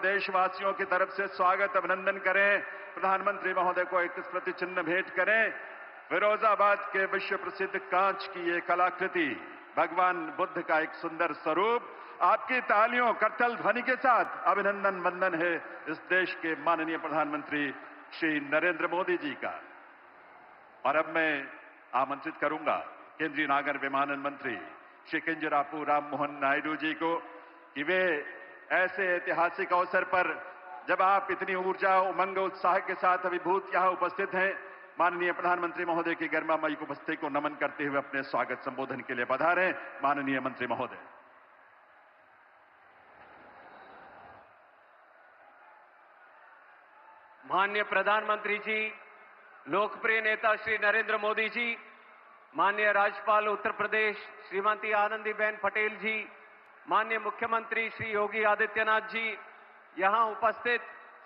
देशवासियों की तरफ से स्वागत अभिनंदन करें। प्रधानमंत्री महोदय को एक स्मृति चिन्ह भेंट करें। फिरोजाबाद के विश्व प्रसिद्ध कांच की ये कलाकृति भगवान बुद्ध का एक सुंदर स्वरूप आपकी तालियों करतल ध्वनि के साथ अभिनंदन वंदन है इस देश के माननीय प्रधानमंत्री श्री नरेंद्र मोदी जी का। और अब मैं आमंत्रित करूंगा केंद्रीय नागर विमानन मंत्री श्री किंजरापू राममोहन नायडू जी को कि वे ऐसे ऐतिहासिक अवसर पर जब आप इतनी ऊर्जा उमंग उत्साह के साथ अभिभूत यहां उपस्थित हैं, माननीय प्रधानमंत्री महोदय की गरिमामयी उपस्थिति को नमन करते हुए अपने स्वागत संबोधन के लिए पधारें। माननीय मंत्री महोदय। माननीय प्रधानमंत्री जी, लोकप्रिय नेता श्री नरेंद्र मोदी जी, माननीय राज्यपाल उत्तर प्रदेश श्रीमती आनंदीबेन पटेल जी, माननीय मुख्यमंत्री श्री योगी आदित्यनाथ जी, यहां उपस्थित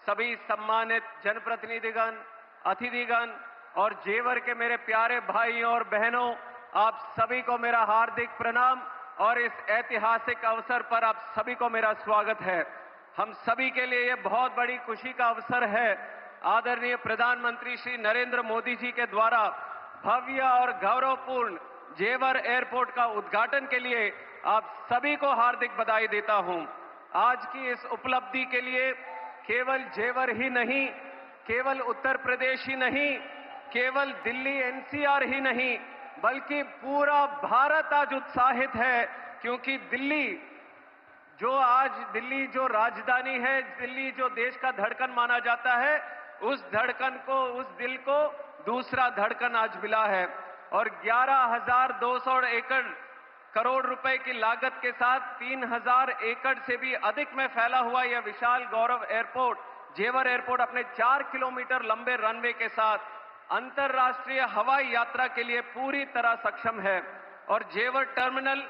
सभी सम्मानित जनप्रतिनिधिगण, अतिथिगण और जेवर के मेरे प्यारे भाइयों और बहनों, आप सभी को मेरा हार्दिक प्रणाम और इस ऐतिहासिक अवसर पर आप सभी को मेरा स्वागत है। हम सभी के लिए यह बहुत बड़ी खुशी का अवसर है। आदरणीय प्रधानमंत्री श्री नरेंद्र मोदी जी के द्वारा भव्य और गौरवपूर्ण जेवर एयरपोर्ट का उद्घाटन के लिए आप सभी को हार्दिक बधाई देता हूं। आज की इस उपलब्धि के लिए केवल जेवर ही नहीं, केवल उत्तर प्रदेश ही नहीं, केवल दिल्ली एनसीआर ही नहीं, बल्कि पूरा भारत आज उत्साहित है, क्योंकि दिल्ली जो राजधानी है, दिल्ली जो देश का धड़कन माना जाता है, उस धड़कन को, उस दिल को दूसरा धड़कन आज मिला है। और 11,200 करोड़ रुपए की लागत के साथ 3,000 एकड़ से भी अधिक में फैला हुआ यह विशाल गौरव एयरपोर्ट, जेवर एयरपोर्ट, अपने 4 किलोमीटर लंबे रनवे के साथ अंतर्राष्ट्रीय हवाई यात्रा के लिए पूरी तरह सक्षम है। और जेवर टर्मिनल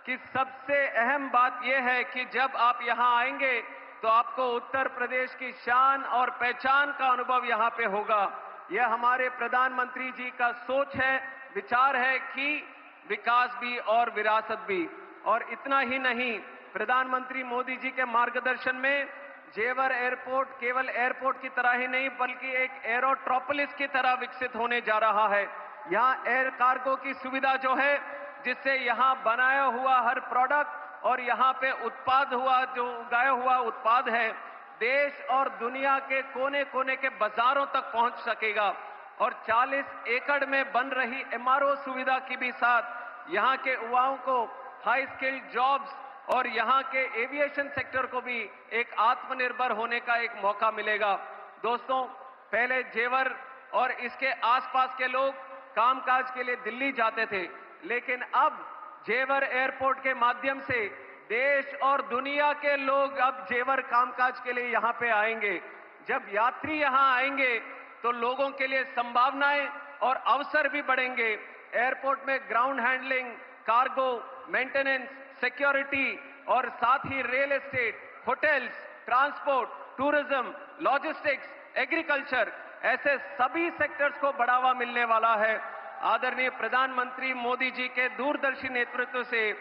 की सबसे अहम बात यह है कि जब आप यहां आएंगे तो आपको उत्तर प्रदेश की शान और पहचान का अनुभव यहां पे होगा। यह हमारे प्रधानमंत्री जी का सोच है, विचार है कि विकास भी और विरासत भी। और इतना ही नहीं, प्रधानमंत्री मोदी जी के मार्गदर्शन में जेवर एयरपोर्ट केवल एयरपोर्ट की तरह ही नहीं, बल्कि एक एरोट्रोपोलिस की तरह विकसित होने जा रहा है। यहां एयर कार्गो की सुविधा जो है, जिससे यहां बनाया हुआ हर प्रोडक्ट और यहां पे उत्पाद हुआ, जो उगाया हुआ उत्पाद है, देश और दुनिया के कोने कोने के बाजारों तक पहुंच सकेगा। और 40 एकड़ में बन रही एमआरओ सुविधा की भी साथ यहां के युवाओं को हाई स्किल्ड जॉब्स और यहां के एविएशन सेक्टर को भी एक आत्मनिर्भर होने का एक मौका मिलेगा। दोस्तों, पहले जेवर और इसके आसपास के लोग कामकाज के लिए दिल्ली जाते थे, लेकिन अब जेवर एयरपोर्ट के माध्यम से देश और दुनिया के लोग अब जेवर कामकाज के लिए यहां पे आएंगे। जब यात्री यहां आएंगे तो लोगों के लिए संभावनाएं और अवसर भी बढ़ेंगे। एयरपोर्ट में ground handling, cargo, maintenance, security और साथ ही real estate, hotels, transport, tourism, logistics, agriculture, ऐसे सभी सेक्टर्स को बढ़ावा मिलने वाला है। आदरणीय प्रधानमंत्री मोदी जी के दूरदर्शी नेतृत्व से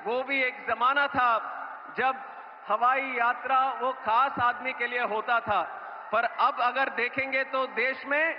वो भी एक जमाना था जब हवाई यात्रा वो खास आदमी के लिए होता था, पर अब अगर देखेंगे तो देश में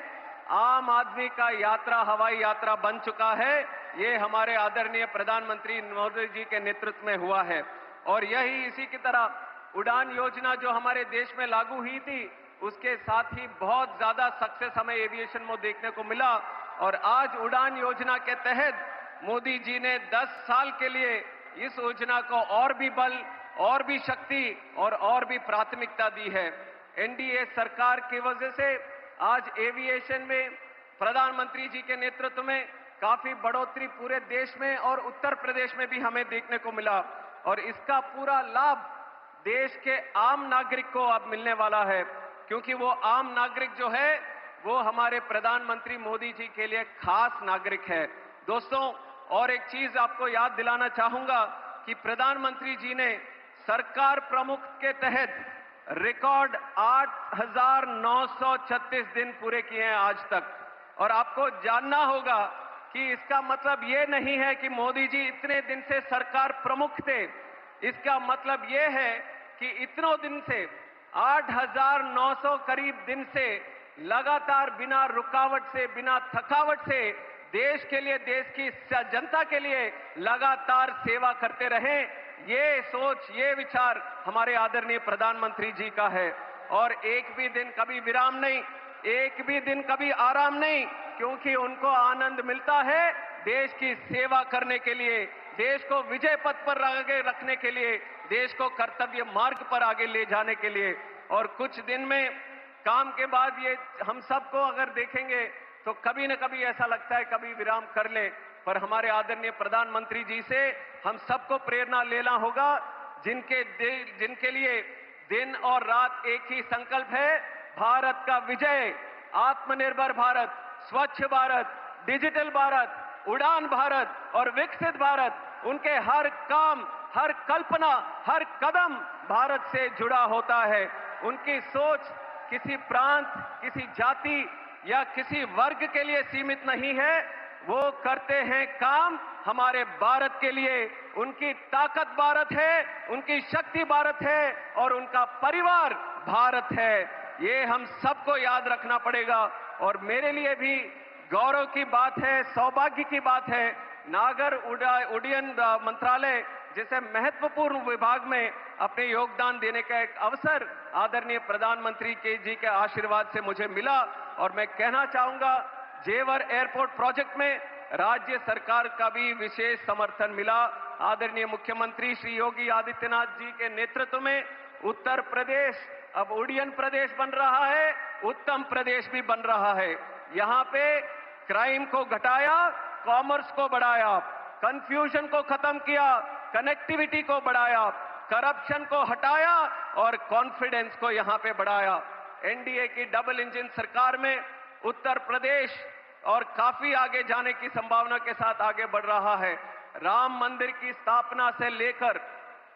आम आदमी का यात्रा हवाई यात्रा बन चुका है। ये हमारे आदरणीय प्रधानमंत्री मोदी जी के नेतृत्व में हुआ है। और यही इसी की तरह उड़ान योजना जो हमारे देश में लागू हुई थी, उसके साथ ही बहुत ज्यादा सक्सेस हमें एविएशन में देखने को मिला। और आज उड़ान योजना के तहत मोदी जी ने 10 साल के लिए इस योजना को और भी बल, और भी शक्ति और भी प्राथमिकता दी है। एनडीए सरकार की वजह से आज एविएशन में प्रधानमंत्री जी के नेतृत्व में काफी बढ़ोतरी पूरे देश में और उत्तर प्रदेश में भी हमें देखने को मिला। और इसका पूरा लाभ देश के आम नागरिक को अब मिलने वाला है, क्योंकि वो आम नागरिक जो है वो हमारे प्रधानमंत्री मोदी जी के लिए खास नागरिक है। दोस्तों, और एक चीज आपको याद दिलाना चाहूंगा कि प्रधानमंत्री जी ने सरकार प्रमुख के तहत रिकॉर्ड 8,936 दिन पूरे किए हैं आज तक। और आपको जानना होगा कि इसका मतलब ये नहीं है कि मोदी जी इतने दिन से सरकार प्रमुख थे। इसका मतलब ये है कि इतनों दिन से 8,900 करीब दिन से लगातार बिना रुकावट से, बिना थकावट से देश के लिए, देश की जनता के लिए लगातार सेवा करते रहे। ये सोच, ये विचार हमारे आदरणीय प्रधानमंत्री जी का है। और एक भी दिन कभी विराम नहीं, एक भी दिन कभी आराम नहीं, क्योंकि उनको आनंद मिलता है देश की सेवा करने के लिए, देश को विजय पथ पर आगे रखने के लिए, देश को कर्तव्य मार्ग पर आगे ले जाने के लिए। और कुछ दिन में काम के बाद ये हम सबको अगर देखेंगे तो कभी न कभी ऐसा लगता है कभी विराम कर ले, पर हमारे आदरणीय प्रधानमंत्री जी से हम सबको प्रेरणा लेना होगा, जिनके लिए दिन और रात एक ही संकल्प है, भारत का विजय, आत्मनिर्भर भारत, स्वच्छ भारत, डिजिटल भारत, उड़ान भारत और विकसित भारत। उनके हर काम, हर कल्पना, हर कदम भारत से जुड़ा होता है। उनकी सोच किसी प्रांत, किसी जाति या किसी वर्ग के लिए सीमित नहीं है। वो करते हैं काम हमारे भारत के लिए। उनकी ताकत भारत है, उनकी शक्ति भारत है और उनका परिवार भारत है। ये हम सबको याद रखना पड़ेगा। और मेरे लिए भी गौरव की बात है, सौभाग्य की बात है, नागर उड्डयन मंत्रालय जैसे महत्वपूर्ण विभाग में अपने योगदान देने का एक अवसर आदरणीय प्रधानमंत्री जी के आशीर्वाद से मुझे मिला। और मैं कहना चाहूंगा, जेवर एयरपोर्ट प्रोजेक्ट में राज्य सरकार का भी विशेष समर्थन मिला। आदरणीय मुख्यमंत्री श्री योगी आदित्यनाथ जी के नेतृत्व में उत्तर प्रदेश अब उड्डयन प्रदेश बन रहा है, उत्तम प्रदेश भी बन रहा है। यहाँ पे क्राइम को घटाया, कॉमर्स को बढ़ाया, कंफ्यूजन को खत्म किया, कनेक्टिविटी को बढ़ाया, करप्शन को हटाया और कॉन्फिडेंस को यहां पे बढ़ाया। एनडीए की डबल इंजन सरकार में उत्तर प्रदेश और काफी आगे जाने की संभावना के साथ आगे बढ़ रहा है। राम मंदिर की स्थापना से लेकर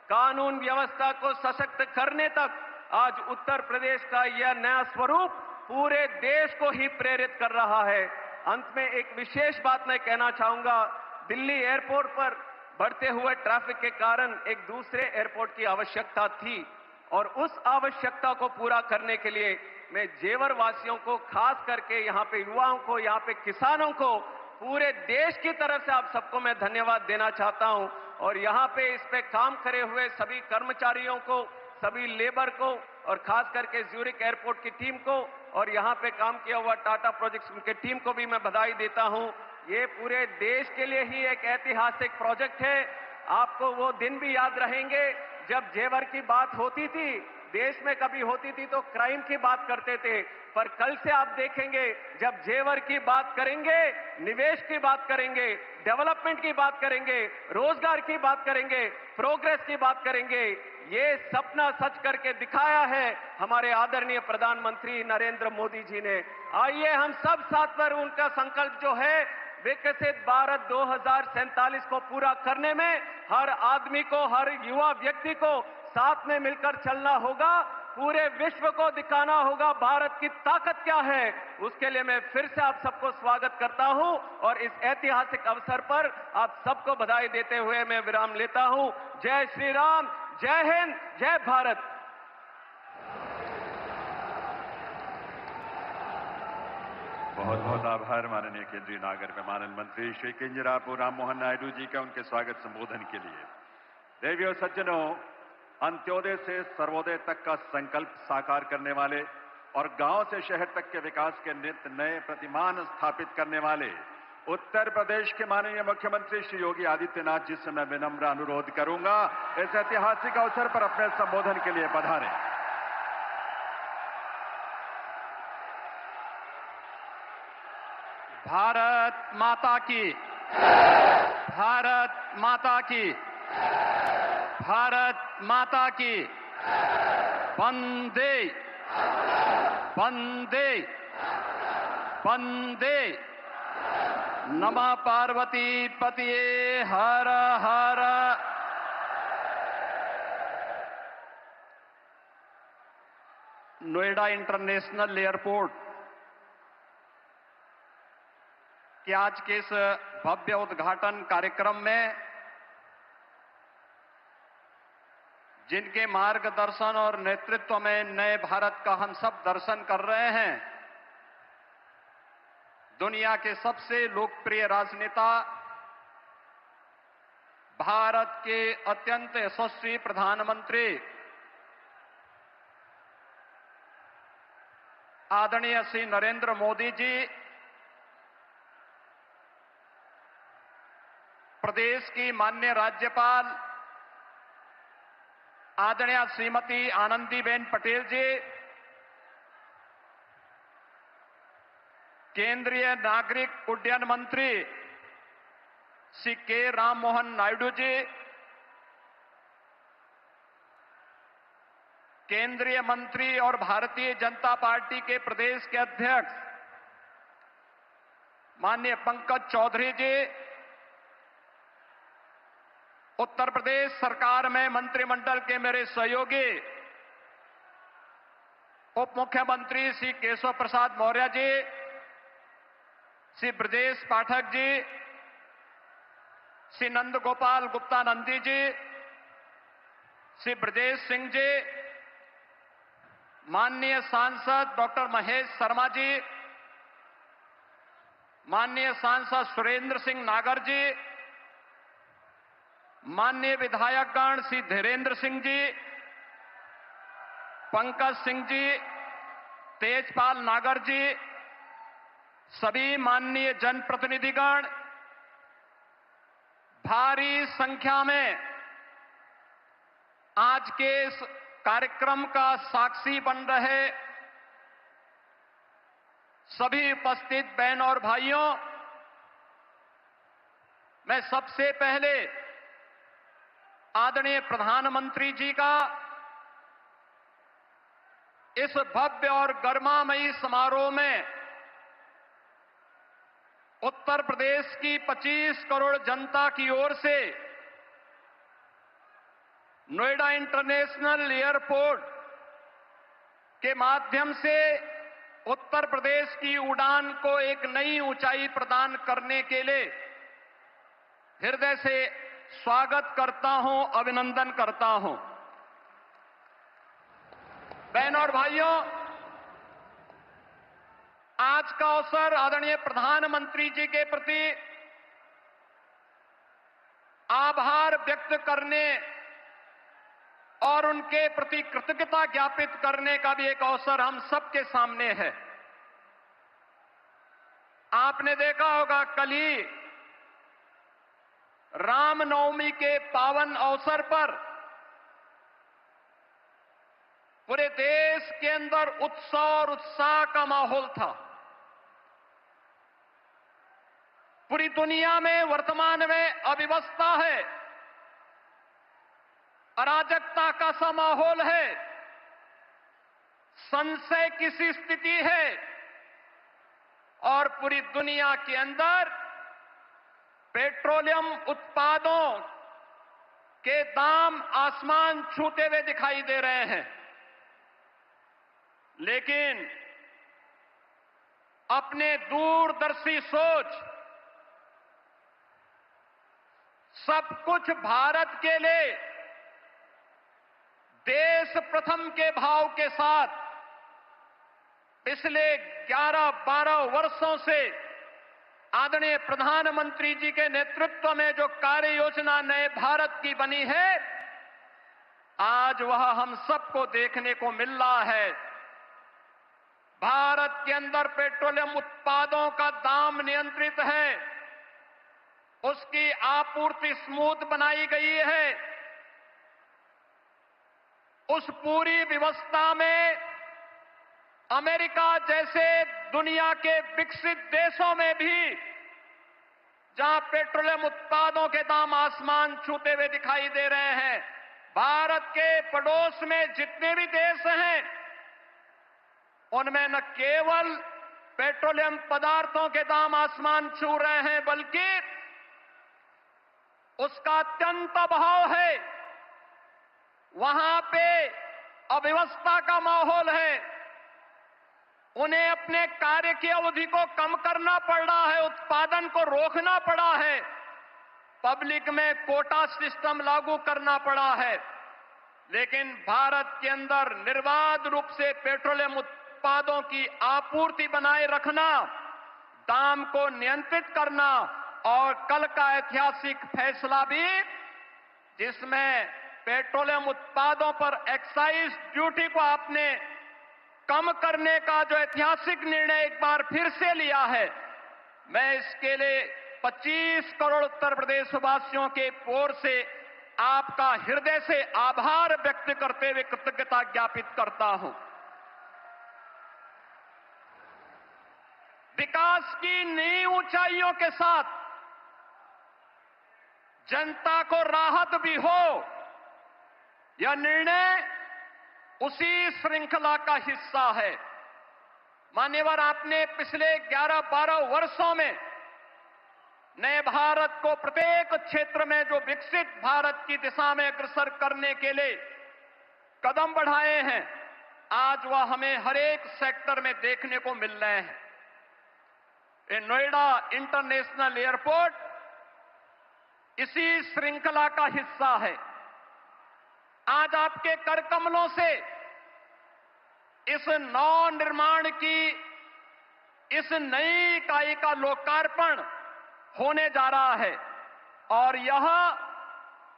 कानून व्यवस्था को सशक्त करने तक आज उत्तर प्रदेश का यह नया स्वरूप पूरे देश को ही प्रेरित कर रहा है। अंत में एक विशेष बात मैं कहना चाहूंगा, दिल्ली एयरपोर्ट पर बढ़ते हुए ट्रैफिक के कारण एक दूसरे एयरपोर्ट की आवश्यकता थी और उस आवश्यकता को पूरा करने के लिए मैं जेवर वासियों को, खास करके यहाँ पे युवाओं को, यहाँ पे किसानों को, पूरे देश की तरफ से आप सबको मैं धन्यवाद देना चाहता हूँ। और यहाँ पे इस पे काम करे हुए सभी कर्मचारियों को, सभी लेबर को और खास करके ज्यूरिक एयरपोर्ट की टीम को और यहाँ पे काम किया हुआ टाटा प्रोजेक्ट्स उनके टीम को भी मैं बधाई देता हूँ। ये पूरे देश के लिए ही एक ऐतिहासिक प्रोजेक्ट है। आपको वो दिन भी याद रहेंगे जब जेवर की बात होती थी, देश में कभी होती थी तो क्राइम की बात करते थे, पर कल से आप देखेंगे जब जेवर की बात करेंगे, निवेश की बात करेंगे, डेवलपमेंट की बात करेंगे, रोजगार की बात करेंगे, प्रोग्रेस की बात करेंगे। ये सपना सच करके दिखाया है हमारे आदरणीय प्रधानमंत्री नरेंद्र मोदी जी ने। आइए हम सब साथ पर उनका संकल्प जो है विकसित भारत 2047 को पूरा करने में हर आदमी को, हर युवा व्यक्ति को साथ में मिलकर चलना होगा। पूरे विश्व को दिखाना होगा भारत की ताकत क्या है। उसके लिए मैं फिर से आप सबको स्वागत करता हूं और इस ऐतिहासिक अवसर पर आप सबको बधाई देते हुए मैं विराम लेता हूं। जय श्री राम, जय हिंद, जय भारत। बहुत बहुत आभार माननीय केंद्रीय नागर विमानन मंत्री श्री किंजरापू राम मोहन नायडू जी का उनके स्वागत संबोधन के लिए। देवियों सज्जनों, अंत्योदय से सर्वोदय तक का संकल्प साकार करने वाले और गांव से शहर तक के विकास के नित नए प्रतिमान स्थापित करने वाले उत्तर प्रदेश के माननीय मुख्यमंत्री श्री योगी आदित्यनाथ जी से मैं विनम्र अनुरोध करूंगा इस ऐतिहासिक अवसर पर अपने संबोधन के लिए पधारें। भारत माता की, भारत माता की, भारत माता की, वंदे वंदे वंदे। नमः पार्वती पतिये हर हर। नोएडा इंटरनेशनल एयरपोर्ट कि आज के इस भव्य उद्घाटन कार्यक्रम में जिनके मार्गदर्शन और नेतृत्व में नए भारत का हम सब दर्शन कर रहे हैं, दुनिया के सबसे लोकप्रिय राजनेता, भारत के अत्यंत यशस्वी प्रधानमंत्री आदरणीय श्री नरेंद्र मोदी जी, प्रदेश की माननीय राज्यपाल आदरणीय श्रीमती आनंदीबेन पटेल जी, केंद्रीय नागरिक उड्डयन मंत्री श्री के राम मोहन नायडू जी, केंद्रीय मंत्री और भारतीय जनता पार्टी के प्रदेश के अध्यक्ष माननीय पंकज चौधरी जी, उत्तर प्रदेश सरकार में मंत्रिमंडल के मेरे सहयोगी उप मुख्यमंत्री श्री केशव प्रसाद मौर्य जी, श्री ब्रजेश पाठक जी, श्री नंद गोपाल गुप्ता नंदी जी, श्री ब्रजेश सिंह जी, माननीय सांसद डॉक्टर महेश शर्मा जी, माननीय सांसद सुरेंद्र सिंह नागर जी, माननीय विधायकगण श्री धीरेन्द्र सिंह जी, पंकज सिंह जी, तेजपाल नागर जी, सभी माननीय जनप्रतिनिधिगण, भारी संख्या में आज के इस कार्यक्रम का साक्षी बन रहे सभी उपस्थित बहन और भाइयों, मैं सबसे पहले आदरणीय प्रधानमंत्री जी का इस भव्य और गरिमामयी समारोह में उत्तर प्रदेश की 25 करोड़ जनता की ओर से नोएडा इंटरनेशनल एयरपोर्ट के माध्यम से उत्तर प्रदेश की उड़ान को एक नई ऊंचाई प्रदान करने के लिए हृदय से स्वागत करता हूं, अभिनंदन करता हूं। बहनों और भाइयों, आज का अवसर आदरणीय प्रधानमंत्री जी के प्रति आभार व्यक्त करने और उनके प्रति कृतज्ञता ज्ञापित करने का भी एक अवसर हम सबके सामने है। आपने देखा होगा, कल ही रामनवमी के पावन अवसर पर पूरे देश के अंदर उत्सव और उत्साह का माहौल था। पूरी दुनिया में वर्तमान में अव्यवस्था है, अराजकता का सा माहौल है, संशय की सी स्थिति है और पूरी दुनिया के अंदर पेट्रोलियम उत्पादों के दाम आसमान छूते हुए दिखाई दे रहे हैं। लेकिन अपने दूरदर्शी सोच, सब कुछ भारत के लिए देश प्रथम के भाव के साथ पिछले 11-12 वर्षों से आदरणीय प्रधानमंत्री जी के नेतृत्व में जो कार्य योजना नए भारत की बनी है, आज वह हम सबको देखने को मिल रहा है। भारत के अंदर पेट्रोलियम उत्पादों का दाम नियंत्रित है, उसकी आपूर्ति स्मूथ बनाई गई है। उस पूरी व्यवस्था में अमेरिका जैसे दुनिया के विकसित देशों में भी जहां पेट्रोलियम उत्पादों के दाम आसमान छूते हुए दिखाई दे रहे हैं, भारत के पड़ोस में जितने भी देश हैं उनमें न केवल पेट्रोलियम पदार्थों के दाम आसमान छू रहे हैं, बल्कि उसका अत्यंत अभाव है। वहां पे अव्यवस्था का माहौल है, उन्हें अपने कार्य की अवधि को कम करना पड़ रहा है, उत्पादन को रोकना पड़ा है, पब्लिक में कोटा सिस्टम लागू करना पड़ा है। लेकिन भारत के अंदर निर्बाध रूप से पेट्रोलियम उत्पादों की आपूर्ति बनाए रखना, दाम को नियंत्रित करना और कल का ऐतिहासिक फैसला भी जिसमें पेट्रोलियम उत्पादों पर एक्साइज ड्यूटी को आपने कम करने का जो ऐतिहासिक निर्णय एक बार फिर से लिया है, मैं इसके लिए 25 करोड़ उत्तर प्रदेश वासियों के ओर से आपका हृदय से आभार व्यक्त करते हुए कृतज्ञता ज्ञापित करता हूं। विकास की नई ऊंचाइयों के साथ जनता को राहत भी हो, यह निर्णय उसी श्रृंखला का हिस्सा है। मान्यवर, आपने पिछले 11-12 वर्षों में नए भारत को प्रत्येक क्षेत्र में जो विकसित भारत की दिशा में अग्रसर करने के लिए कदम बढ़ाए हैं, आज वह हमें हर एक सेक्टर में देखने को मिल रहे हैं। ये नोएडा इंटरनेशनल एयरपोर्ट इसी श्रृंखला का हिस्सा है। आज आपके कर कमलों से इस नव निर्माण की इस नई इकाई का लोकार्पण होने जा रहा है और यह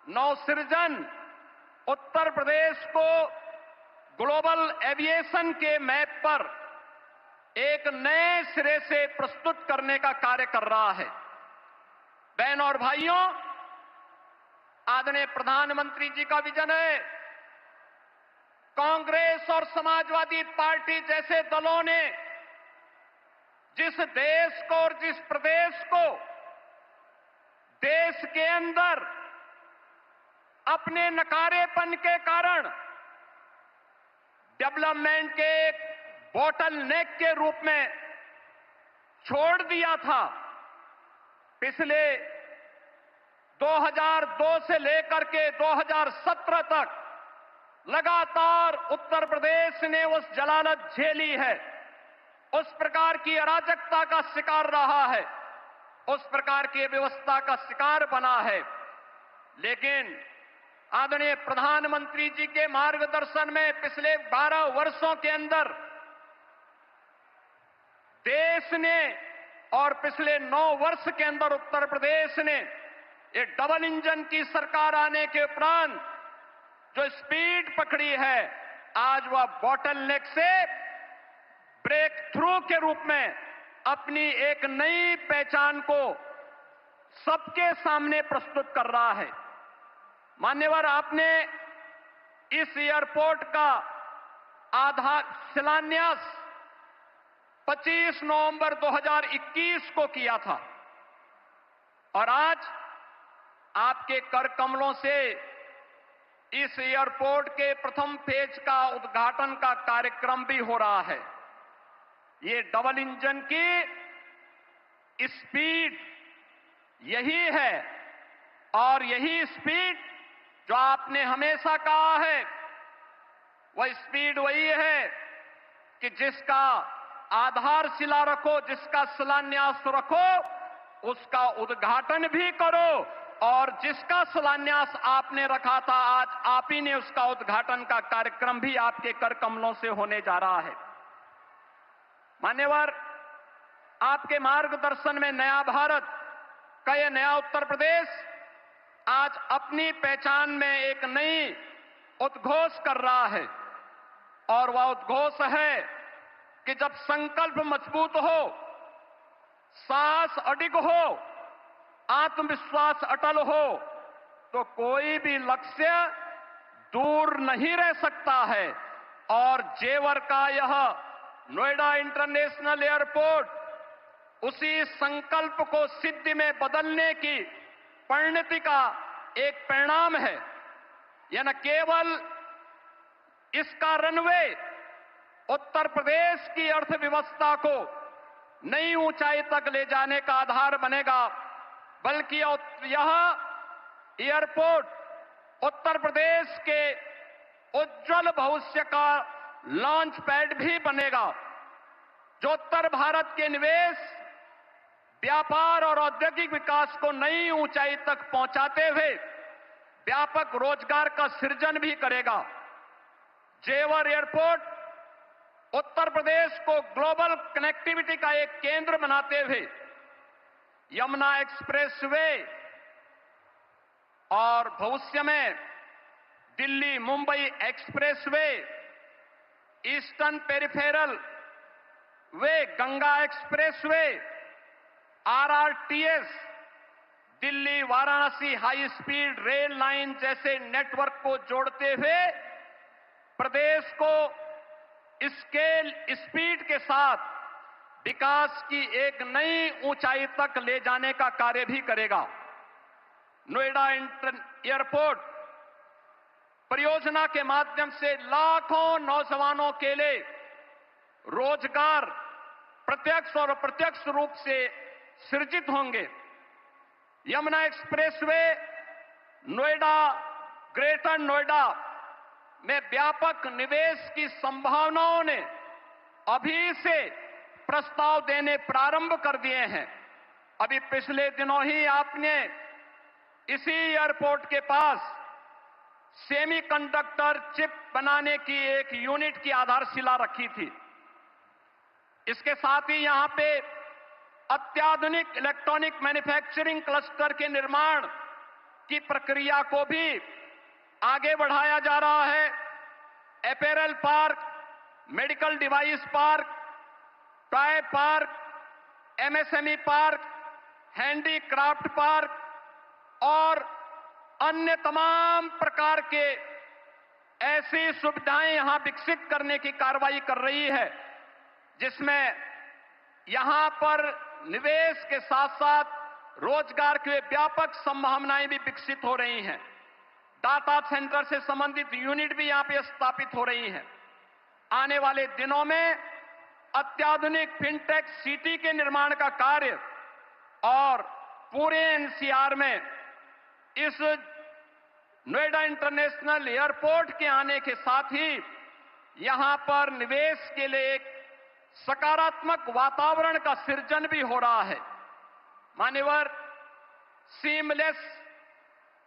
नवसृजन उत्तर प्रदेश को ग्लोबल एविएशन के मैप पर एक नए सिरे से प्रस्तुत करने का कार्य कर रहा है। बहन और भाइयों, आदरणीय प्रधानमंत्री जी का विजन है। कांग्रेस और समाजवादी पार्टी जैसे दलों ने जिस देश को और जिस प्रदेश को देश के अंदर अपने नकारेपन के कारण डेवलपमेंट के एक बॉटल नेक के रूप में छोड़ दिया था, पिछले 2002 से लेकर के 2017 तक लगातार उत्तर प्रदेश ने उस जलालत झेली है, उस प्रकार की अराजकता का शिकार रहा है, उस प्रकार की व्यवस्था का शिकार बना है। लेकिन आदरणीय प्रधानमंत्री जी के मार्गदर्शन में पिछले 12 वर्षों के अंदर देश ने और पिछले 9 वर्ष के अंदर उत्तर प्रदेश ने ये डबल इंजन की सरकार आने के उपरांत जो स्पीड पकड़ी है, आज वह बॉटल नेक से ब्रेक थ्रू के रूप में अपनी एक नई पहचान को सबके सामने प्रस्तुत कर रहा है। मान्यवर, आपने इस एयरपोर्ट का आधार शिलान्यास 25 नवंबर 2021 को किया था और आज आपके कर कमलों से इस एयरपोर्ट के प्रथम फेज का उद्घाटन का कार्यक्रम भी हो रहा है। ये डबल इंजन की स्पीड यही है और यही स्पीड जो आपने हमेशा कहा है, वह स्पीड वही है कि जिसका आधारशिला रखो, जिसका शिलान्यास रखो, उसका उद्घाटन भी करो और जिसका शिलान्यास आपने रखा था, आज आप ही ने उसका उद्घाटन का कार्यक्रम भी आपके कर कमलों से होने जा रहा है। मान्यवर, आपके मार्गदर्शन में नया भारत का यह नया उत्तर प्रदेश आज अपनी पहचान में एक नई उद्घोष कर रहा है और वह उद्घोष है कि जब संकल्प मजबूत हो, साहस अडिग हो, आत्मविश्वास अटल हो, तो कोई भी लक्ष्य दूर नहीं रह सकता है। और जेवर का यह नोएडा इंटरनेशनल एयरपोर्ट उसी संकल्प को सिद्धि में बदलने की परिणति का एक परिणाम है। यह न केवल इसका रनवे उत्तर प्रदेश की अर्थव्यवस्था को नई ऊंचाई तक ले जाने का आधार बनेगा, बल्कि यह एयरपोर्ट उत्तर प्रदेश के उज्जवल भविष्य का लॉन्च पैड भी बनेगा, जो उत्तर भारत के निवेश, व्यापार और औद्योगिक विकास को नई ऊंचाई तक पहुंचाते हुए व्यापक रोजगार का सृजन भी करेगा। जेवर एयरपोर्ट उत्तर प्रदेश को ग्लोबल कनेक्टिविटी का एक केंद्र बनाते हुए यमुना एक्सप्रेसवे और भविष्य में Delhi Mumbai expressway, eastern peripheral way, Ganga expressway, RRTS, Delhi Varanasi high speed rail line जैसे नेटवर्क को जोड़ते हुए प्रदेश को स्केल स्पीड के साथ विकास की एक नई ऊंचाई तक ले जाने का कार्य भी करेगा। नोएडा एयरपोर्ट परियोजना के माध्यम से लाखों नौजवानों के लिए रोजगार प्रत्यक्ष और अप्रत्यक्ष रूप से सृजित होंगे। यमुना एक्सप्रेसवे नोएडा, ग्रेटर नोएडा में व्यापक निवेश की संभावनाओं ने अभी से प्रस्ताव देने प्रारंभ कर दिए हैं। अभी पिछले दिनों ही आपने इसी एयरपोर्ट के पास सेमीकंडक्टर चिप बनाने की एक यूनिट की आधारशिला रखी थी। इसके साथ ही यहां पे अत्याधुनिक इलेक्ट्रॉनिक मैन्युफैक्चरिंग क्लस्टर के निर्माण की प्रक्रिया को भी आगे बढ़ाया जा रहा है। Apparel park, medical device park, toy park, MSME park, handicraft park और अन्य तमाम प्रकार के ऐसी सुविधाएं यहां विकसित करने की कार्रवाई कर रही है, जिसमें यहां पर निवेश के साथ साथ रोजगार के व्यापक संभावनाएं भी विकसित हो रही हैं। डाटा सेंटर से संबंधित यूनिट भी यहां पे स्थापित हो रही हैं। आने वाले दिनों में अत्याधुनिक फिनटेक सिटी के निर्माण का कार्य और पूरे एनसीआर में इस नोएडा इंटरनेशनल एयरपोर्ट के आने के साथ ही यहां पर निवेश के लिए एक सकारात्मक वातावरण का सृजन भी हो रहा है। मान्यवर, seamless,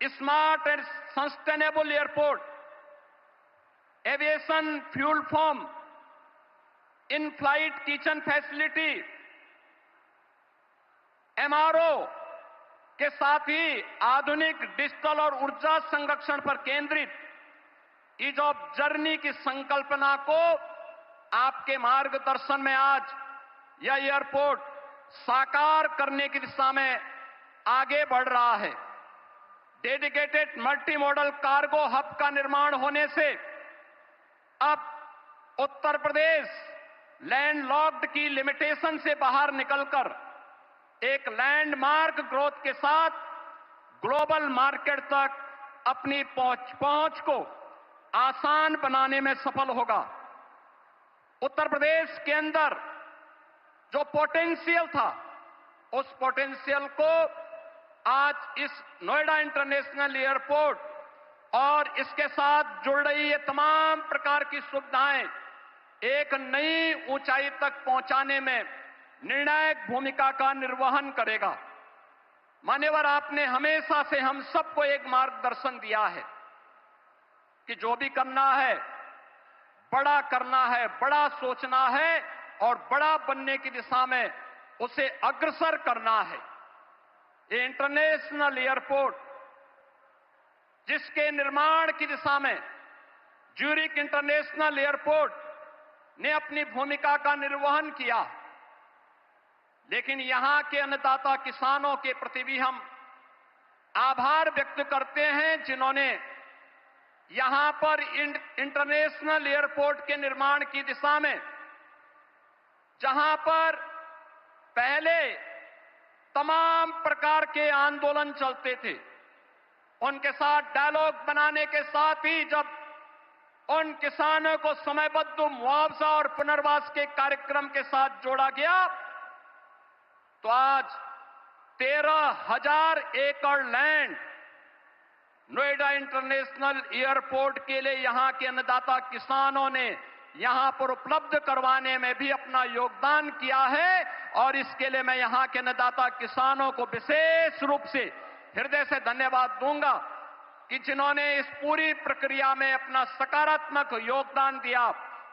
smart and sustainable airport, aviation fuel form, in flight kitchen facility, MRO के साथ ही आधुनिक डिजिटल और ऊर्जा संरक्षण पर केंद्रित ईज ऑफ जर्नी की संकल्पना को आपके मार्गदर्शन में आज यह एयरपोर्ट साकार करने की दिशा में आगे बढ़ रहा है। Dedicated multi modal cargo hub का निर्माण होने से अब उत्तर प्रदेश लैंडलॉक्ड की लिमिटेशन से बाहर निकलकर एक लैंडमार्क ग्रोथ के साथ ग्लोबल मार्केट तक अपनी पहुंच को आसान बनाने में सफल होगा। उत्तर प्रदेश के अंदर जो पोटेंशियल था, उस पोटेंशियल को आज इस नोएडा इंटरनेशनल एयरपोर्ट और इसके साथ जुड़ रही ये तमाम प्रकार की सुविधाएं एक नई ऊंचाई तक पहुंचाने में निर्णायक भूमिका का निर्वहन करेगा। मान्यवर, आपने हमेशा से हम सबको एक मार्गदर्शन दिया है कि जो भी करना है, बड़ा करना है, बड़ा सोचना है और बड़ा बनने की दिशा में उसे अग्रसर करना है। ये इंटरनेशनल एयरपोर्ट जिसके निर्माण की दिशा में ज्यूरिक इंटरनेशनल एयरपोर्ट ने अपनी भूमिका का निर्वहन किया, लेकिन यहां के अन्नदाता किसानों के प्रति भी हम आभार व्यक्त करते हैं, जिन्होंने यहां पर इंटरनेशनल एयरपोर्ट के निर्माण की दिशा में, जहां पर पहले तमाम प्रकार के आंदोलन चलते थे, उनके साथ डायलॉग बनाने के साथ ही जब उन किसानों को समयबद्ध मुआवजा और पुनर्वास के कार्यक्रम के साथ जोड़ा गया, तो आज 13,000 एकड़ लैंड नोएडा इंटरनेशनल एयरपोर्ट के लिए यहां के अन्नदाता किसानों ने यहां पर उपलब्ध करवाने में भी अपना योगदान किया है। और इसके लिए मैं यहां के अन्नदाता किसानों को विशेष रूप से हृदय से धन्यवाद दूंगा। कि जिन्होंने इस पूरी प्रक्रिया में अपना सकारात्मक योगदान दिया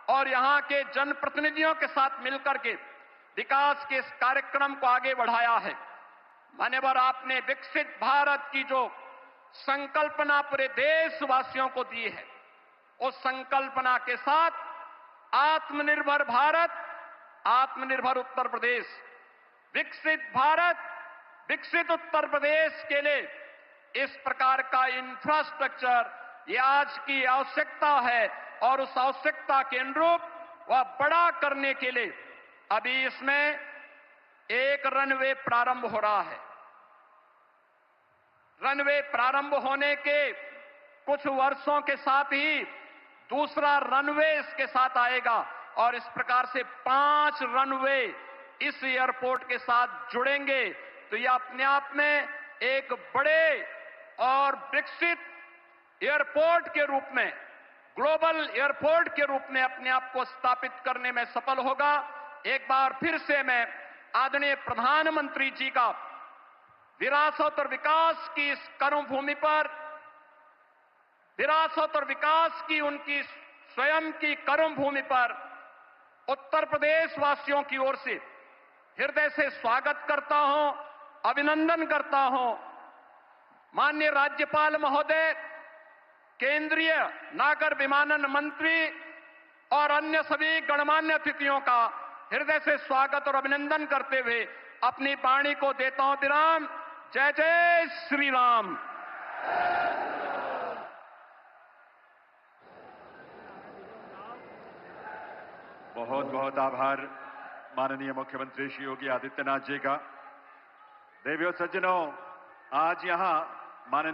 और यहां के जनप्रतिनिधियों के साथ मिलकर के विकास के इस कार्यक्रम को आगे बढ़ाया है। मान्यवर, आपने विकसित भारत की जो संकल्पना पूरे देशवासियों को दी है, उस संकल्पना के साथ आत्मनिर्भर भारत, आत्मनिर्भर उत्तर प्रदेश, विकसित भारत, विकसित उत्तर प्रदेश के लिए इस प्रकार का इंफ्रास्ट्रक्चर ये आज की आवश्यकता है और उस आवश्यकता के अनुरूप वह बड़ा करने के लिए अभी इसमें एक रनवे प्रारंभ हो रहा है। रनवे प्रारंभ होने के कुछ वर्षों के साथ ही दूसरा रनवे इसके साथ आएगा और इस प्रकार से 5 रनवे इस एयरपोर्ट के साथ जुड़ेंगे। तो यह अपने आप में एक बड़े और विकसित एयरपोर्ट के रूप में, ग्लोबल एयरपोर्ट के रूप में अपने आप को स्थापित करने में सफल होगा। एक बार फिर से मैं आदरणीय प्रधानमंत्री जी का विरासत और विकास की इस कर्मभूमि पर, विरासत और विकास की उनकी स्वयं की कर्मभूमि पर उत्तर प्रदेश वासियों की ओर से हृदय से स्वागत करता हूं, अभिनंदन करता हूं। माननीय राज्यपाल महोदय, केंद्रीय नागर विमानन मंत्री और अन्य सभी गणमान्य अतिथियों का हृदय से स्वागत और अभिनंदन करते हुए अपनी वाणी को देता हूं विराम। जय जय श्री राम। बहुत बहुत आभार माननीय मुख्यमंत्री श्री योगी आदित्यनाथ जी का। देवियों सज्जनों, आज यहां माननीय